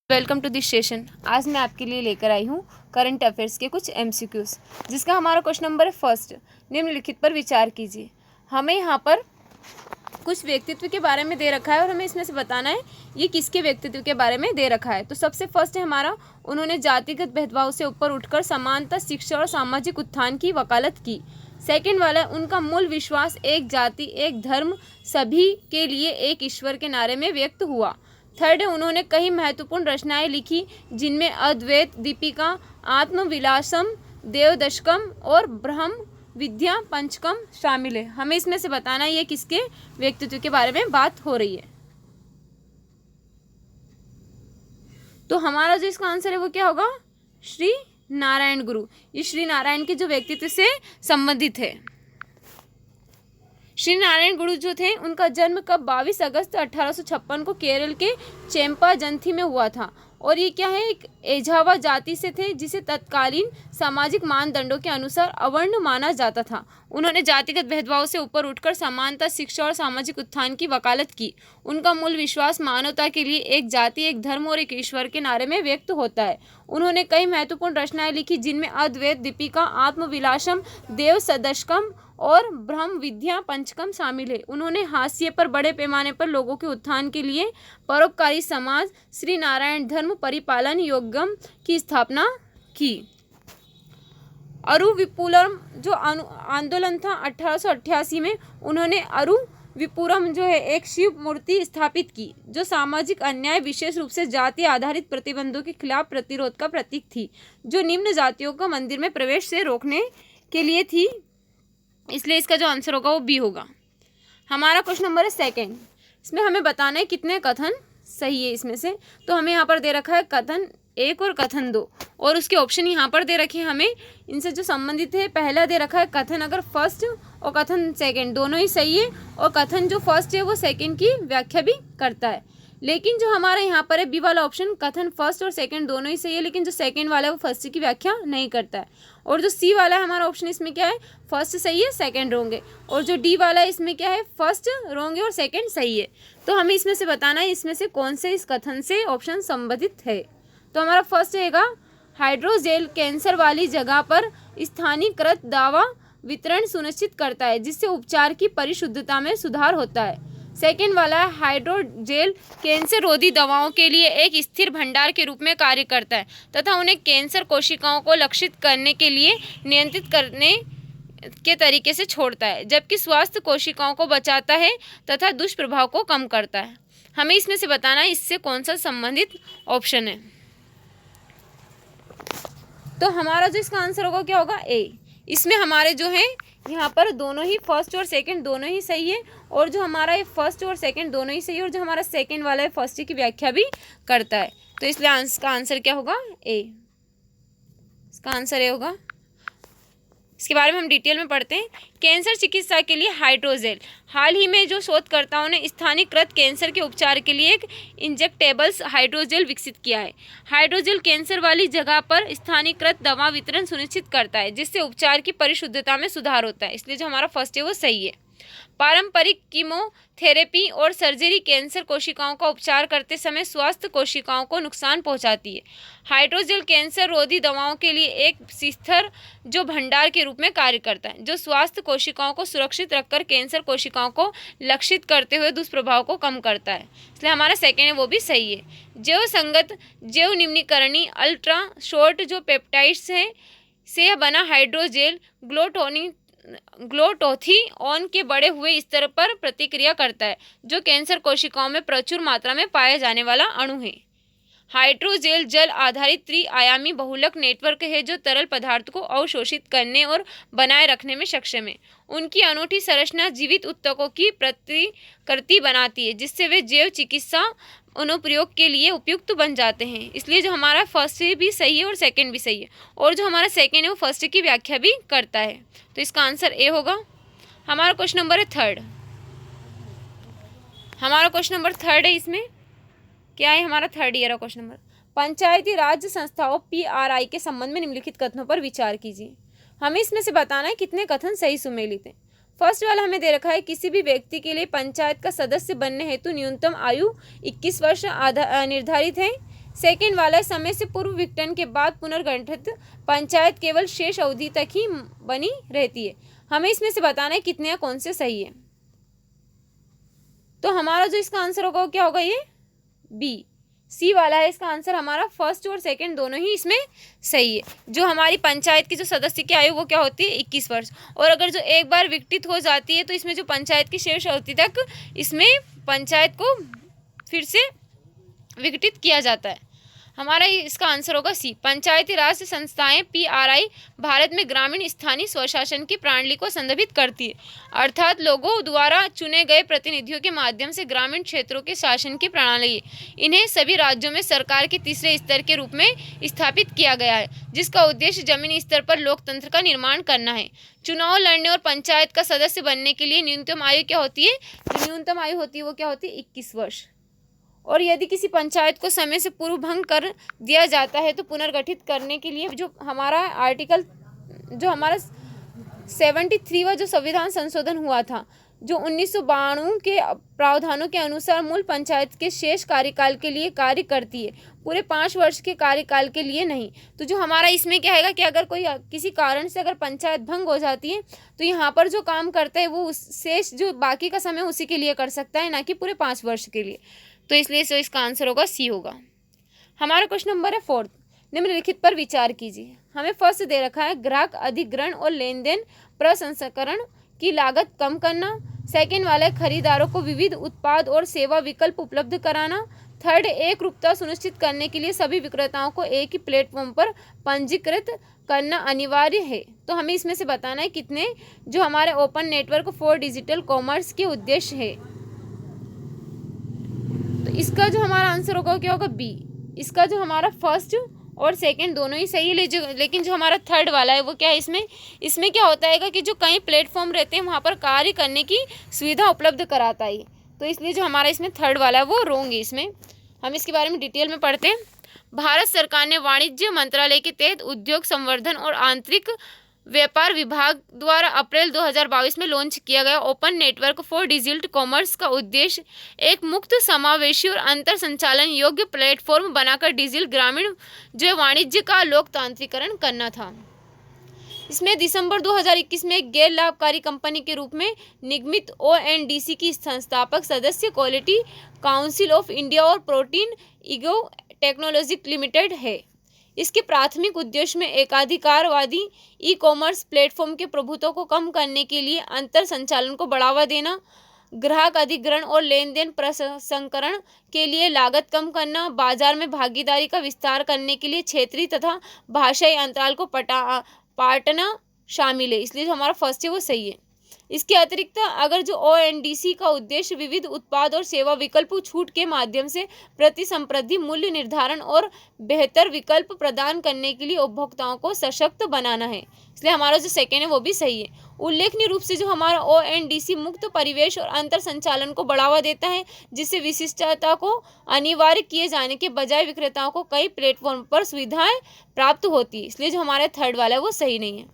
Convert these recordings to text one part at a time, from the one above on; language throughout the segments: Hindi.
Welcome to this session. आज मैं आपके लिए लेकर आई हूँ करंट अफेयर्स के कुछ एमसीक्यूज, जिसका हमारा क्वेश्चन नंबर है फर्स्ट, निम्नलिखित पर विचार कीजिए। हमें यहाँ पर कुछ व्यक्तित्व के बारे में दे रखा है और हमें इसमें से बताना है ये किसके व्यक्तित्व के बारे में दे रखा है। तो सबसे फर्स्ट है हमारा, उन्होंने जातिगत भेदभाव से ऊपर उठकर समानता, शिक्षा और सामाजिक उत्थान की वकालत की। सेकेंड वाला, उनका मूल विश्वास एक जाति एक धर्म सभी के लिए एक ईश्वर के नारे में व्यक्त हुआ। थर्ड है, उन्होंने कई महत्वपूर्ण रचनाएं लिखी जिनमें अद्वैत दीपिका, आत्मविलासम, देवदशकम और ब्रह्म विद्या पंचकम शामिल है। हमें इसमें से बताना है ये किसके व्यक्तित्व के बारे में बात हो रही है। तो हमारा जो इसका आंसर है वो क्या होगा, श्री नारायण गुरु। ये श्री नारायण के जो व्यक्तित्व से संबंधित है। श्री नारायण गुरु जो थे, उनका जन्म कब 22 अगस्त 1856 को केरल के चेम्पाजंथी में हुआ था। और ये क्या है, एक एझावा जाति से थे जिसे तत्कालीन सामाजिक मानदंडों के अनुसार अवर्ण माना जाता था। उन्होंने जातिगत भेदभाव से ऊपर उठकर समानता, शिक्षा और सामाजिक उत्थान की वकालत की। उनका मूल विश्वास मानवता के लिए एक जाति एक धर्म और एक ईश्वर के नारे में व्यक्त होता है। उन्होंने कई महत्वपूर्ण रचनाएं लिखी जिनमें अद्वैत दीपिका, आत्मविलासम, देव सदशकम और ब्रह्म विद्या पंचकम शामिल है। उन्होंने हास्य पर बड़े पैमाने पर लोगों के उत्थान के लिए परोपकारी समाज श्री नारायण धर्म परिपालन योगम की स्थापना की। अरु विपुलम जो आंदोलन था 1888 में, उन्होंने अरु विपुरम जो है एक शिव मूर्ति स्थापित की जो सामाजिक अन्याय, विशेष रूप से जाति आधारित प्रतिबंधों के खिलाफ प्रतिरोध का प्रतीक थी, जो निम्न जातियों को मंदिर में प्रवेश से रोकने के लिए थी। इसलिए इसका जो आंसर होगा वो बी होगा। हमारा क्वेश्चन नंबर है सेकंड। इसमें हमें बताना है कितने कथन सही है इसमें से। तो हमें यहाँ पर दे रखा है कथन 1 और कथन 2, और उसके ऑप्शन यहाँ पर दे रखे हैं हमें इनसे जो संबंधित है। पहला दे रखा है कथन अगर फर्स्ट और कथन सेकंड दोनों ही सही है, और कथन जो फर्स्ट है वो सेकंड की व्याख्या भी करता है। लेकिन जो हमारा यहाँ पर है बी वाला ऑप्शन, कथन फर्स्ट और सेकंड दोनों ही सही है, लेकिन जो सेकंड वाला है वो फर्स्ट की व्याख्या नहीं करता है। और जो सी वाला है हमारा ऑप्शन, इसमें क्या है, फर्स्ट सही है सेकंड रॉन्ग है। और जो डी वाला है इसमें क्या है, फर्स्ट रॉन्ग है और सेकंड सही है। तो हमें इसमें से बताना है इसमें से कौन से इस कथन से ऑप्शन संबंधित है। तो हमारा फर्स्ट रहेगा, हाइड्रोजेल कैंसर वाली जगह पर स्थानीयकृत दवा वितरण सुनिश्चित करता है जिससे उपचार की परिशुद्धता में सुधार होता है। सेकेंड वाला, हाइड्रोजेल कैंसर रोधी दवाओं के लिए एक स्थिर भंडार के रूप में कार्य करता है तथा उन्हें कैंसर कोशिकाओं को लक्षित करने के लिए नियंत्रित करने के तरीके से छोड़ता है, जबकि स्वास्थ्य कोशिकाओं को बचाता है तथा दुष्प्रभाव को कम करता है। हमें इसमें से बताना है इससे कौन सा संबंधित ऑप्शन है। तो हमारा जो इसका आंसर होगा क्या होगा, ए। इसमें हमारे जो है यहाँ पर दोनों ही फर्स्ट और सेकंड दोनों ही सही है, और जो हमारा ये फर्स्ट और सेकंड दोनों ही सही है, और जो हमारा सेकंड वाला है फर्स्ट की व्याख्या भी करता है। तो इसलिए इसका आंसर क्या होगा, ए। इसका आंसर ए होगा। इसके बारे में हम डिटेल में पढ़ते हैं। कैंसर चिकित्सा के लिए हाइड्रोजेल। हाल ही में जो शोधकर्ताओं ने स्थानीयकृत कैंसर के उपचार के लिए एक इंजेक्टेबल्स हाइड्रोजेल विकसित किया है। हाइड्रोजेल कैंसर वाली जगह पर स्थानीयकृत दवा वितरण सुनिश्चित करता है जिससे उपचार की परिशुद्धता में सुधार होता है। इसलिए जो हमारा फर्स्ट है वो सही है। पारंपरिक कीमोथेरेपी और सर्जरी कैंसर कोशिकाओं का उपचार करते समय स्वास्थ्य कोशिकाओं को नुकसान पहुंचाती है। हाइड्रोजेल कैंसर रोधी दवाओं के लिए एक स्थिर जो भंडार के रूप में कार्य करता है जो स्वास्थ्य कोशिकाओं को सुरक्षित रखकर कैंसर कोशिकाओं को लक्षित करते हुए दुष्प्रभाव को कम करता है। इसलिए हमारा सेकेंड है वो भी सही है। जैव संगत जैव निम्नीकरणी अल्ट्रा शॉर्ट जो पेप्टाइड्स हैं से बना हाइड्रोजेल ग्लूटाथियोन के बढ़े हुए स्तर पर प्रतिक्रिया करता है जो कैंसर कोशिकाओं में प्रचुर मात्रा में पाया जाने वाला अणु है। हाइड्रोजेल जल आधारित त्रिआयामी बहुलक नेटवर्क है जो तरल पदार्थ को अवशोषित करने और बनाए रखने में सक्षम है। उनकी अनूठी संरचना जीवित ऊतकों की प्रतिकृति बनाती है जिससे वे जैव चिकित्सा अनुप्रयोग के लिए उपयुक्त बन जाते हैं। इसलिए जो हमारा फर्स्ट भी सही है और सेकंड भी सही है, और जो हमारा सेकंड है वो फर्स्ट की व्याख्या भी करता है। तो इसका आंसर ए होगा। हमारा क्वेश्चन नंबर है थर्ड। हमारा क्वेश्चन नंबर थर्ड है। इसमें क्या है, हमारा थर्ड ईयर का क्वेश्चन नंबर, पंचायती राज संस्थाओं PRI के संबंध में निम्नलिखित कथनों पर विचार कीजिए। हमें इसमें से बताना है कितने कथन सही सुमेलित हैं। फर्स्ट वाला हमें दे रखा है, किसी भी व्यक्ति के लिए पंचायत का सदस्य बनने हेतु न्यूनतम आयु 21 वर्ष निर्धारित है। सेकेंड वाला समय से पूर्व विघटन के बाद पुनर्गठित पंचायत केवल शेष अवधि तक ही बनी रहती है। हमें इसमें से बताना है कितने कौन से सही है। तो हमारा जो इसका आंसर होगा वो क्या होगा, ये बी सी वाला है इसका आंसर हमारा। फर्स्ट और सेकंड दोनों ही इसमें सही है। जो हमारी पंचायत की जो सदस्य की आयु वो क्या होती है 21 वर्ष, और अगर जो एक बार विघटित हो जाती है तो इसमें जो पंचायत की शेष अवधि तक इसमें पंचायत को फिर से विघटित किया जाता है। हमारा इसका आंसर होगा सी। पंचायती राज संस्थाएं PRI भारत में ग्रामीण स्थानीय स्वशासन की प्रणाली को संदर्भित करती है, अर्थात लोगों द्वारा चुने गए प्रतिनिधियों के माध्यम से ग्रामीण क्षेत्रों के शासन की प्रणाली है। इन्हें सभी राज्यों में सरकार के तीसरे स्तर के रूप में स्थापित किया गया है, जिसका उद्देश्य जमीनी स्तर पर लोकतंत्र का निर्माण करना है। चुनाव लड़ने और पंचायत का सदस्य बनने के लिए न्यूनतम आयु क्या होती है, जो न्यूनतम आयु होती है वो क्या होती है 21 वर्ष। और यदि किसी पंचायत को समय से पूर्व भंग कर दिया जाता है तो पुनर्गठित करने के लिए जो हमारा आर्टिकल जो हमारा 73वां जो संविधान संशोधन हुआ था, जो 1992 के प्रावधानों के अनुसार मूल पंचायत के शेष कार्यकाल के लिए कार्य करती है, पूरे 5 वर्ष के कार्यकाल के लिए नहीं। तो जो हमारा इसमें क्या है कि अगर कोई किसी कारण से अगर पंचायत भंग हो जाती है तो यहाँ पर जो काम करता है वो शेष जो बाकी का समय उसी के लिए कर सकता है, ना कि पूरे 5 वर्ष के लिए। तो इसलिए जो इसका आंसर होगा सी होगा। हमारा क्वेश्चन नंबर है 4, निम्नलिखित पर विचार कीजिए। हमें फर्स्ट दे रखा है ग्राहक अधिग्रहण और लेन देन प्रसंस्करण की लागत कम करना। सेकेंड वाला है खरीदारों को विविध उत्पाद और सेवा विकल्प उपलब्ध कराना। थर्ड, एक रूपता सुनिश्चित करने के लिए सभी विक्रेताओं को एक ही प्लेटफॉर्म पर पंजीकृत करना अनिवार्य है। तो हमें इसमें से बताना है कितने जो हमारे open network for digital commerce के उद्देश्य है। तो इसका जो हमारा आंसर होगा क्या होगा बी। इसका जो हमारा फर्स्ट और सेकंड दोनों ही सही है, लेकिन जो हमारा थर्ड वाला है वो क्या है, इसमें क्या होता है कि जो कई प्लेटफॉर्म रहते हैं वहाँ पर कार्य करने की सुविधा उपलब्ध कराता है। तो इसलिए जो हमारा इसमें थर्ड वाला है वो रोंग है। इसमें हम इसके बारे में डिटेल में पढ़ते हैं। भारत सरकार ने वाणिज्य मंत्रालय के तहत उद्योग संवर्धन और आंतरिक व्यापार विभाग द्वारा अप्रैल 2022 में लॉन्च किया गया open network for digital commerce का उद्देश्य एक मुक्त, समावेशी और अंतर संचालन योग्य प्लेटफॉर्म बनाकर डिजिटल ग्रामीण जो वाणिज्य का लोकतांत्रिकरण करना था। इसमें दिसंबर 2021 में एक गैर लाभकारी कंपनी के रूप में निगमित ONDC की संस्थापक सदस्य क्वालिटी काउंसिल ऑफ इंडिया और प्रोटीन इगो टेक्नोलॉजी लिमिटेड है। इसके प्राथमिक उद्देश्य में एकाधिकारवादी ई कॉमर्स प्लेटफॉर्म के प्रभुत्व को कम करने के लिए अंतर संचालन को बढ़ावा देना, ग्राहक अधिग्रहण और लेन देन प्रसंस्करण के लिए लागत कम करना, बाजार में भागीदारी का विस्तार करने के लिए क्षेत्रीय तथा भाषाई अंतराल को पाटना शामिल है। इसलिए जो हमारा फर्स्ट है वो सही है। इसके अतिरिक्त अगर जो ONDC का उद्देश्य विविध उत्पाद और सेवा विकल्प छूट के माध्यम से प्रतिस्पर्धी मूल्य निर्धारण और बेहतर विकल्प प्रदान करने के लिए उपभोक्ताओं को सशक्त बनाना है, इसलिए हमारा जो सेकेंड है वो भी सही है। उल्लेखनीय रूप से जो हमारा ONDC मुक्त परिवेश और अंतर संचालन को बढ़ावा देता है, जिससे विशिष्टता को अनिवार्य किए जाने के बजाय विक्रेताओं को कई प्लेटफॉर्म पर सुविधाएं प्राप्त होती है, इसलिए जो हमारा थर्ड वाला है वो सही नहीं है।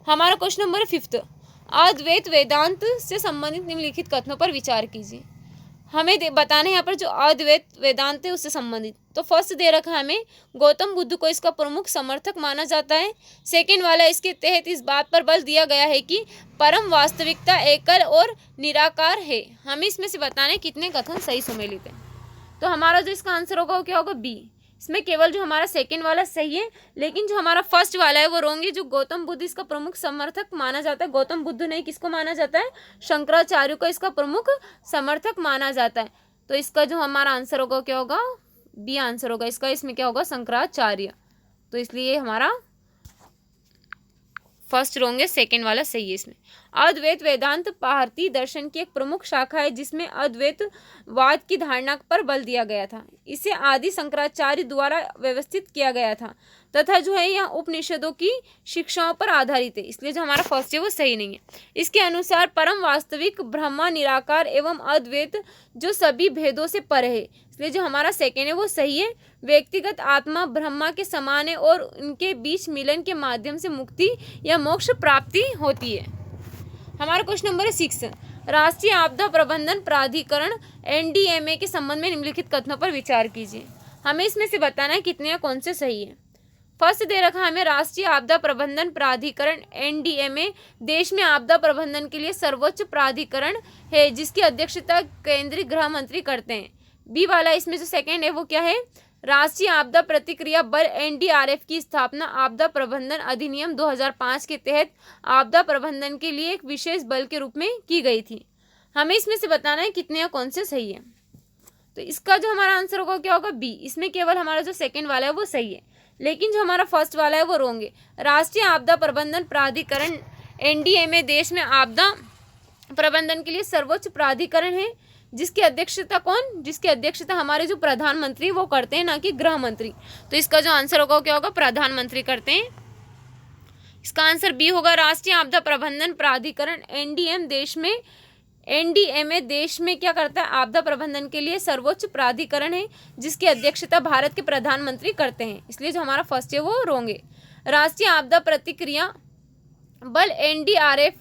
हमारा क्वेश्चन नंबर 5, अद्वैत वेदांत से संबंधित निम्नलिखित कथनों पर विचार कीजिए। हमें बताना है यहाँ पर जो अद्वैत वेदांत है उससे संबंधित। तो फर्स्ट दे रखा है हमें गौतम बुद्ध को इसका प्रमुख समर्थक माना जाता है। सेकंड वाला इसके तहत इस बात पर बल दिया गया है कि परम वास्तविकता एकल और निराकार है। हमें इसमें से बताना है कितने कथन सही सुमेलित हैं। तो हमारा जो इसका आंसर होगा वो क्या होगा बी। इसमें केवल जो हमारा सेकंड वाला सही है, लेकिन जो हमारा फर्स्ट वाला है वो रॉन्ग है। जो गौतम बुद्ध इसका प्रमुख समर्थक माना जाता है, गौतम बुद्ध नहीं किसको माना जाता है, शंकराचार्य को इसका प्रमुख समर्थक माना जाता है। तो इसका जो हमारा आंसर होगा क्या होगा बी आंसर होगा इसका। इसमें क्या होगा शंकराचार्य। तो इसलिए हमारा फर्स्ट रॉन्ग है, सेकेंड वाला सही है। इसमें अद्वैत वेदांत भारतीय दर्शन की एक प्रमुख शाखा है जिसमें अद्वैतवाद की धारणा पर बल दिया गया था। इसे आदि शंकराचार्य द्वारा व्यवस्थित किया गया था तथा जो है यह उपनिषदों की शिक्षाओं पर आधारित है, इसलिए जो हमारा फर्स्ट है वो सही नहीं है। इसके अनुसार परम वास्तविक ब्रह्मा निराकार एवं अद्वैत जो सभी भेदों से परे है, इसलिए जो हमारा सेकेंड है वो सही है। व्यक्तिगत आत्मा ब्रह्मा के समान है और उनके बीच मिलन के माध्यम से मुक्ति या मोक्ष प्राप्ति होती है। हमारा क्वेश्चन नंबर 6, राष्ट्रीय आपदा प्रबंधन प्राधिकरण NDMA के संबंध में निम्नलिखित कथनों पर विचार कीजिए। हमें इसमें से बताना है कितने या कौन से सही है। फर्स्ट दे रखा है हमें राष्ट्रीय आपदा प्रबंधन प्राधिकरण एनडीएमए देश में आपदा प्रबंधन के लिए सर्वोच्च प्राधिकरण है जिसकी अध्यक्षता केंद्रीय गृह मंत्री करते हैं। बी वाला इसमें जो सेकंड है वो क्या है, राष्ट्रीय आपदा प्रतिक्रिया बल एनडीआरएफ की स्थापना आपदा प्रबंधन अधिनियम 2005 के तहत आपदा प्रबंधन के लिए एक विशेष बल के रूप में की गई थी। हमें इसमें से बताना है कितने या कौन से सही है। तो इसका जो हमारा आंसर होगा क्या होगा, बी। इसमें केवल हमारा जो सेकंड वाला है वो सही है, लेकिन जो हमारा फर्स्ट वाला है वो रॉन्ग है। राष्ट्रीय आपदा प्रबंधन प्राधिकरण एनडीएमए देश में आपदा प्रबंधन के लिए सर्वोच्च प्राधिकरण है जिसकी अध्यक्षता जिसकी अध्यक्षता हमारे जो प्रधानमंत्री वो करते हैं, ना कि गृह मंत्री। तो इसका जो आंसर होगा क्या होगा, प्रधानमंत्री करते हैं। इसका आंसर बी होगा। राष्ट्रीय आपदा प्रबंधन प्राधिकरण एनडीएमए देश में क्या करता है, आपदा प्रबंधन के लिए सर्वोच्च प्राधिकरण है जिसकी अध्यक्षता भारत के प्रधानमंत्री करते हैं, इसलिए जो हमारा फर्स्ट है वो रॉन्ग है। राष्ट्रीय आपदा प्रतिक्रिया बल एनडीआरएफ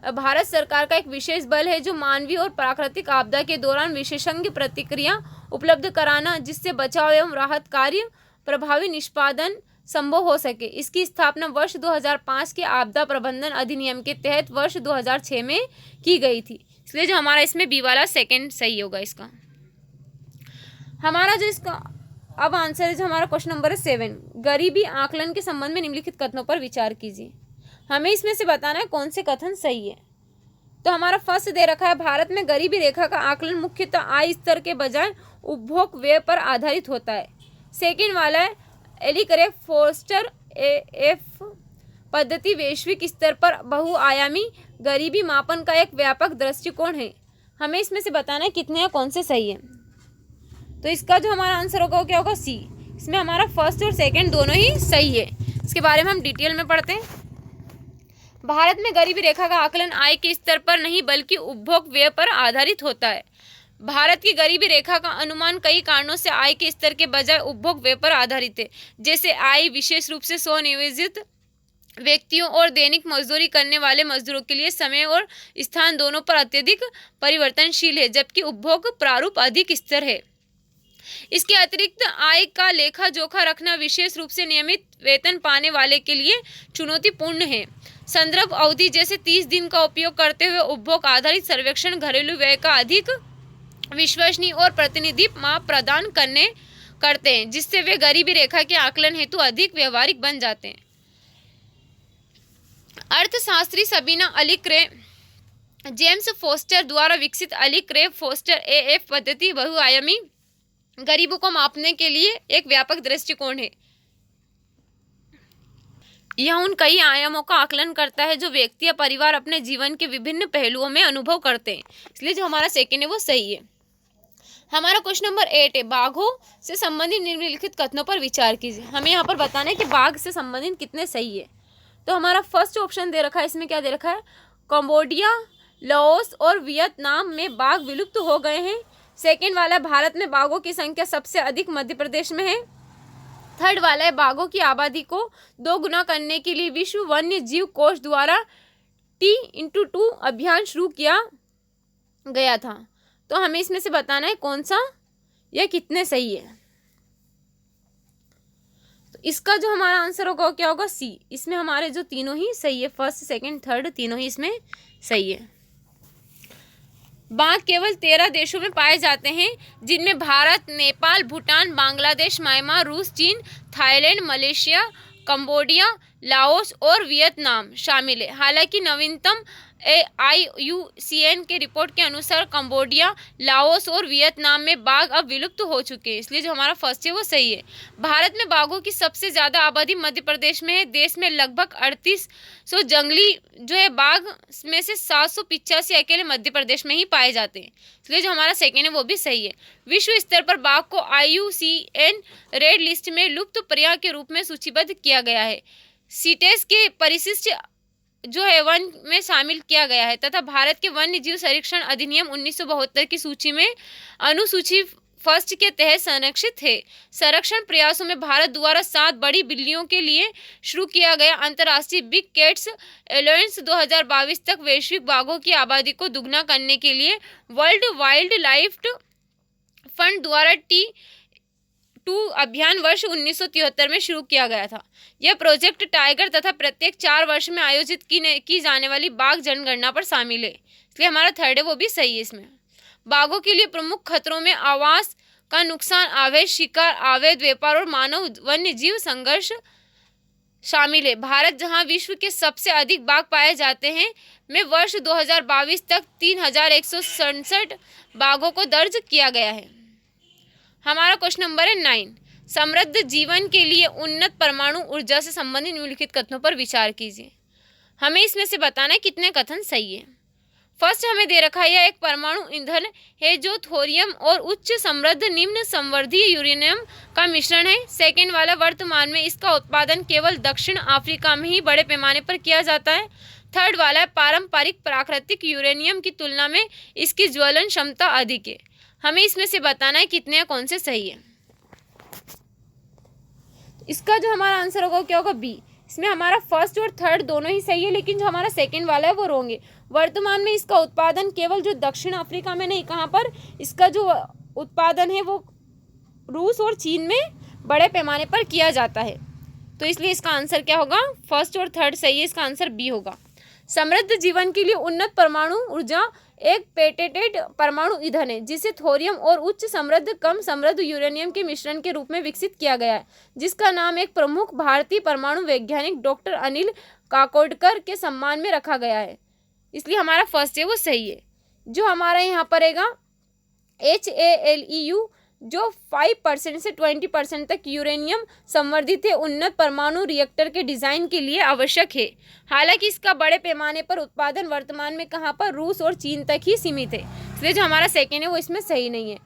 भारत सरकार का एक विशेष बल है जो मानवीय और प्राकृतिक आपदा के दौरान विशेषज्ञ प्रतिक्रिया उपलब्ध कराना जिससे बचाव एवं राहत कार्य प्रभावी निष्पादन संभव हो सके। इसकी स्थापना वर्ष 2005 के आपदा प्रबंधन अधिनियम के तहत वर्ष 2006 में की गई थी, इसलिए जो हमारा इसमें बी वाला सेकंड सही होगा। इसका हमारा जो इसका अब आंसर है जो हमारा क्वेश्चन नंबर है 7, गरीबी आकलन के संबंध में निम्नलिखित कथनों पर विचार कीजिए। हमें इसमें से बताना है कौन से कथन सही है। तो हमारा फर्स्ट दे रखा है भारत में गरीबी रेखा का आकलन मुख्यतः आय स्तर के बजाय उपभोग व्यय पर आधारित होता है। सेकंड वाला है एलिकरे फोस्टर एफ पद्धति वैश्विक स्तर पर बहुआयामी गरीबी मापन का एक व्यापक दृष्टिकोण है। हमें इसमें से बताना है कितने या कौन से सही है। तो इसका जो हमारा आंसर होगा वो क्या होगा, सी। इसमें हमारा फर्स्ट और सेकंड दोनों ही सही है। इसके बारे में हम डिटेल में पढ़ते हैं। भारत में गरीबी रेखा का आकलन आय के स्तर पर नहीं बल्कि उपभोग व्यय पर आधारित होता है। भारत की गरीबी रेखा का अनुमान कई कारणों से आय के स्तर के बजाय उपभोग व्यय पर आधारित है, जैसे आय विशेष रूप से स्वनियोजित व्यक्तियों और दैनिक मजदूरी करने वाले मजदूरों के लिए समय और स्थान दोनों पर अत्यधिक परिवर्तनशील है, जबकि उपभोग प्रारूप अधिक स्थिर है। इसके अतिरिक्त आय का लेखा जोखा रखना विशेष रूप से नियमित वेतन पाने वाले के लिए चुनौतीपूर्ण है। संदर्भ अवधि जैसे 30 दिन का उपयोग करते हुए उपभोग आधारित सर्वेक्षण घरेलू व्यय का अधिक विश्वसनीय और प्रतिनिधि माप प्रदान करते हैं, जिससे वे गरीबी रेखा के आकलन हेतु अधिक व्यवहारिक बन जाते हैं। अर्थशास्त्री सबीना अली-क्रे जेम्स फोस्टर द्वारा विकसित अली-क्रे फोस्टर एएफ पद्धति बहुआयामी गरीबों को मापने के लिए एक व्यापक दृष्टिकोण है। यह उन कई आयामों का आकलन करता है जो व्यक्ति या परिवार अपने जीवन के विभिन्न पहलुओं में अनुभव करते हैं, इसलिए जो हमारा सेकंड है वो सही है। हमारा क्वेश्चन नंबर 8 है, बाघों से संबंधित निम्नलिखित कथनों पर विचार कीजिए। हमें यहाँ पर बताना है कि बाघ से संबंधित कितने सही है। तो हमारा फर्स्ट ऑप्शन दे रखा है, इसमें क्या दे रखा है, कंबोडिया, लाओस और वियतनाम में बाघ विलुप्त हो गए हैं। सेकेंड वाला है भारत में बाघों की संख्या सबसे अधिक मध्य प्रदेश में है। थर्ड वाला है बाघों की आबादी को 2 गुना करने के लिए विश्व वन्य जीव कोष द्वारा T x2 अभियान शुरू किया गया था। तो हमें इसमें से बताना है कौन सा या कितने सही है। तो इसका जो हमारा आंसर होगा क्या होगा, सी। इसमें हमारे जो तीनों ही सही है, फर्स्ट सेकंड थर्ड तीनों ही इसमें सही है। बाघ केवल 13 देशों में पाए जाते हैं, जिनमें भारत, नेपाल, भूटान, बांग्लादेश, म्यांमार, रूस, चीन, थाईलैंड, मलेशिया, कंबोडिया, लाओस और वियतनाम शामिल है। हालांकि नवीनतम IUCN के रिपोर्ट के अनुसार कंबोडिया, लाओस और वियतनाम में बाघ अब विलुप्त हो चुके हैं, इसलिए जो हमारा फर्स्ट है वो सही है। भारत में बाघों की सबसे ज़्यादा आबादी मध्य प्रदेश में है। देश में लगभग 3800 जंगली जो है बाघ में से 785 अकेले मध्य प्रदेश में ही पाए जाते हैं, इसलिए जो हमारा सेकेंड है वो भी सही है। विश्व स्तर पर बाघ को IUCN रेड लिस्ट में लुप्त प्राय के रूप में सूचीबद्ध किया गया है। सीटेस के परिशिष्ट जो है वन में शामिल किया गया है तथा भारत के वन्य जीव संरक्षण अधिनियम 1972 की सूची में अनुसूची फर्स्ट के तहत संरक्षित है। संरक्षण प्रयासों में भारत द्वारा 7 बड़ी बिल्लियों के लिए शुरू किया गया अंतर्राष्ट्रीय बिग कैट्स एलायंस 2022 तक वैश्विक बाघों की आबादी को दुगना करने के लिए वर्ल्ड वाइल्ड लाइफ फंड द्वारा T 2 अभियान वर्ष 1973 में शुरू किया गया था। यह प्रोजेक्ट टाइगर तथा प्रत्येक 4 वर्ष में आयोजित की जाने वाली बाघ जनगणना पर शामिल है, इसलिए हमारा थर्ड है वो भी सही है। इसमें बाघों के लिए प्रमुख खतरों में आवास का नुकसान, अवैध शिकार, अवैध व्यापार और मानव वन्य जीव संघर्ष शामिल है। भारत, जहां विश्व के सबसे अधिक बाघ पाए जाते हैं, में वर्ष 2022 तक 3167 बाघों को दर्ज किया गया है। हमारा क्वेश्चन नंबर है 9। समृद्ध जीवन के लिए उन्नत परमाणु ऊर्जा से संबंधित निम्नलिखित कथनों पर विचार कीजिए। हमें इसमें से बताना है कितने कथन सही है। फर्स्ट हमें दे रखा है, यह एक परमाणु ईंधन है जो थोरियम और उच्च समृद्ध निम्न संवर्धीय यूरेनियम का मिश्रण है। सेकेंड वाला, वर्तमान में इसका उत्पादन केवल दक्षिण अफ्रीका में ही बड़े पैमाने पर किया जाता है। थर्ड वाला, पारंपरिक प्राकृतिक यूरेनियम की तुलना में इसकी ज्वलन क्षमता अधिक है। हमें इसमें से बताना है कितने कौन से सही है। इसका जो हमारा आंसर होगा क्या होगा, बी। इसमें हमारा फर्स्ट और थर्ड दोनों ही सही है, लेकिन जो हमारा सेकंड वाला है वो रॉन्ग है। वर्तमान में इसका उत्पादन केवल जो दक्षिण अफ्रीका में नहीं, कहाँ पर इसका जो उत्पादन है वो रूस और चीन में बड़े पैमाने पर किया जाता है। तो इसलिए इसका आंसर क्या होगा, फर्स्ट और थर्ड सही है, इसका आंसर बी होगा। समृद्ध जीवन के लिए उन्नत परमाणु ऊर्जा एक पेटेंटेड परमाणु ईंधन है जिसे थोरियम और उच्च समृद्ध कम समृद्ध यूरेनियम के मिश्रण के रूप में विकसित किया गया है, जिसका नाम एक प्रमुख भारतीय परमाणु वैज्ञानिक डॉक्टर अनिल काकोडकर के सम्मान में रखा गया है। इसलिए हमारा फर्स्ट है वो सही है। जो हमारा यहाँ पर रहेगा HALEU, जो 5% से 20% तक यूरेनियम संवर्धित है, उन्नत परमाणु रिएक्टर के डिजाइन के लिए आवश्यक है। हालांकि इसका बड़े पैमाने पर उत्पादन वर्तमान में कहाँ पर, रूस और चीन तक ही सीमित है, इसलिए जो हमारा सेकेंड है वो इसमें सही नहीं है।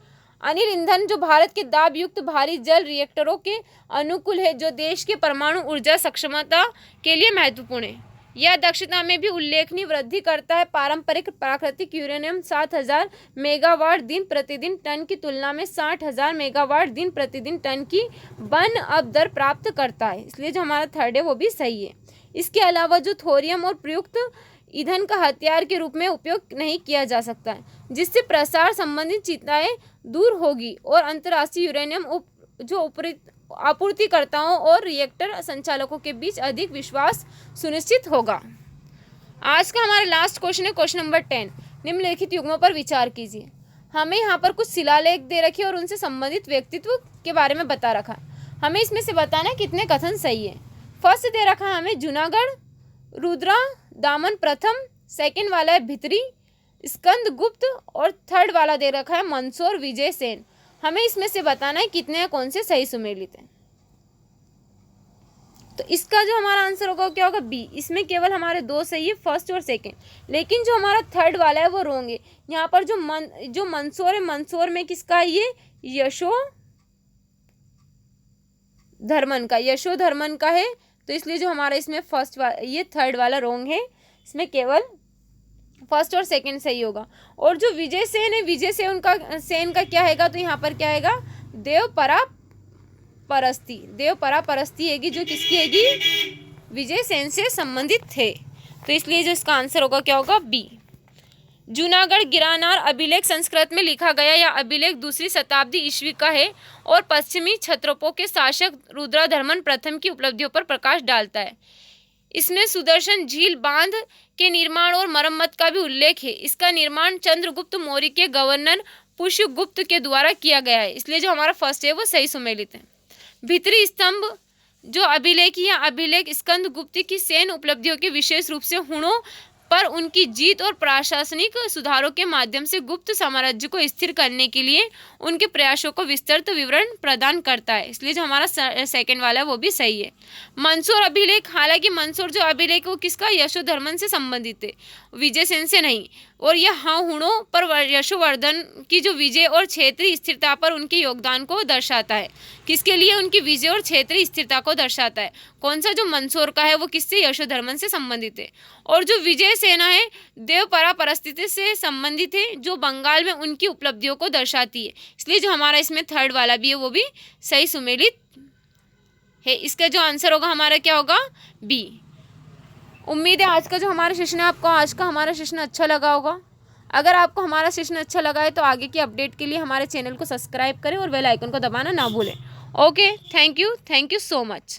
अनिल ईंधन जो भारत के दाब युक्त भारी जल रिएक्टरों के अनुकूल है, जो देश के परमाणु ऊर्जा सक्षमता के लिए महत्वपूर्ण है। यह दक्षता में भी उल्लेखनीय वृद्धि करता है। पारंपरिक प्राकृतिक यूरेनियम 7000 मेगावाट दिन प्रतिदिन टन की तुलना में 60,000 मेगावाट दिन प्रतिदिन टन की बर्न अप दर प्राप्त करता है, इसलिए जो हमारा थर्ड है वो भी सही है। इसके अलावा जो थोरियम और प्रयुक्त ईंधन का हथियार के रूप में उपयोग नहीं किया जा सकता है, जिससे प्रसार संबंधित चिंताएं दूर होगी और अंतर्राष्ट्रीय यूरेनियम जो आपूर्तिकर्ताओं और रिएक्टर संचालकों के बीच अधिक विश्वास सुनिश्चित होगा। आज का हमारा लास्ट क्वेश्चन है क्वेश्चन नंबर 10। निम्नलिखित युग्मों पर विचार कीजिए। हमें यहाँ पर कुछ शिलालेख दे रखे और उनसे संबंधित व्यक्तित्व के बारे में बता रखा। हमें इसमें से बताना है कितने कथन सही है। फर्स्ट दे रखा है हमें जूनागढ़ रुद्रा दामन प्रथम, सेकेंड वाला है भित्री स्कंद गुप्त और थर्ड वाला दे रखा है मंदसौर विजय सेन। हमें इसमें से बताना है कितने कौन से सही सुमेलित हैं। तो इसका जो हमारा आंसर होगा क्या होगा, बी। इसमें केवल हमारे 2 सही है, फर्स्ट और सेकंड, लेकिन जो हमारा थर्ड वाला है वो रॉन्ग है। यहाँ पर जो मंदसौर है, मंदसौर में किसका है, ये यशोधर्मन का है, तो इसलिए जो हमारा इसमें ये थर्ड वाला रॉन्ग है। इसमें केवल फर्स्ट और सेकंड सही होगा। और जो विजय सेन है, विजय सेन का क्या हैगा, तो यहाँ पर क्या हैगा, देवपरा परस्ती हैगी, जो किसकी हैगी, विजय सेन से संबंधित थे। तो इसलिए जो इसका आंसर होगा क्या होगा, बी। जूनागढ़ गिरनार अभिलेख संस्कृत में लिखा गया। यह अभिलेख 2वीं शताब्दी ईस्वी का है और पश्चिमी क्षत्रों के शासक रुद्रधर्मन प्रथम की उपलब्धियों पर प्रकाश डालता है। इसमें सुदर्शन झील बांध के निर्माण और मरम्मत का भी उल्लेख है। इसका निर्माण चंद्रगुप्त मौर्य के गवर्नर पुष्यगुप्त के द्वारा किया गया है, इसलिए जो हमारा फर्स्ट है वो सही सुमेलित है। भित्री स्तंभ जो अभिलेख है, अभिलेख स्कंद गुप्त की सैन्य उपलब्धियों के विशेष रूप से हुणों पर उनकी जीत और प्रशासनिक सुधारों के माध्यम से गुप्त साम्राज्य को स्थिर करने के लिए उनके प्रयासों को विस्तृत विवरण प्रदान करता है, इसलिए जो हमारा सेकंड वाला है वो भी सही है। मंदसौर अभिलेख, हालांकि मंदसौर जो अभिलेख वो किसका, यशोधर्मन से संबंधित है, विजय सेन से नहीं। और यह हुणों पर यशोवर्धन की जो विजय और क्षेत्रीय स्थिरता पर उनके योगदान को दर्शाता है। किसके लिए, उनकी विजय और क्षेत्रीय स्थिरता को दर्शाता है। कौन सा, जो मंदसौर का है वो किससे, यशोधर्मन से संबंधित है। और जो विजय सेना है देवपरा परिस्थिति से संबंधित है, जो बंगाल में उनकी उपलब्धियों को दर्शाती है, इसलिए जो हमारा इसमें थर्ड वाला भी है वो भी सही सुमेलित है। इसका जो आंसर होगा हमारा क्या होगा, बी। उम्मीद है आज का जो हमारा सेशन है, आपको आज का हमारा सेशन अच्छा लगा होगा। अगर आपको हमारा सेशन अच्छा लगा है तो आगे की अपडेट के लिए हमारे चैनल को सब्सक्राइब करें और बेल आइकन को दबाना ना भूलें। Okay, thank you so much.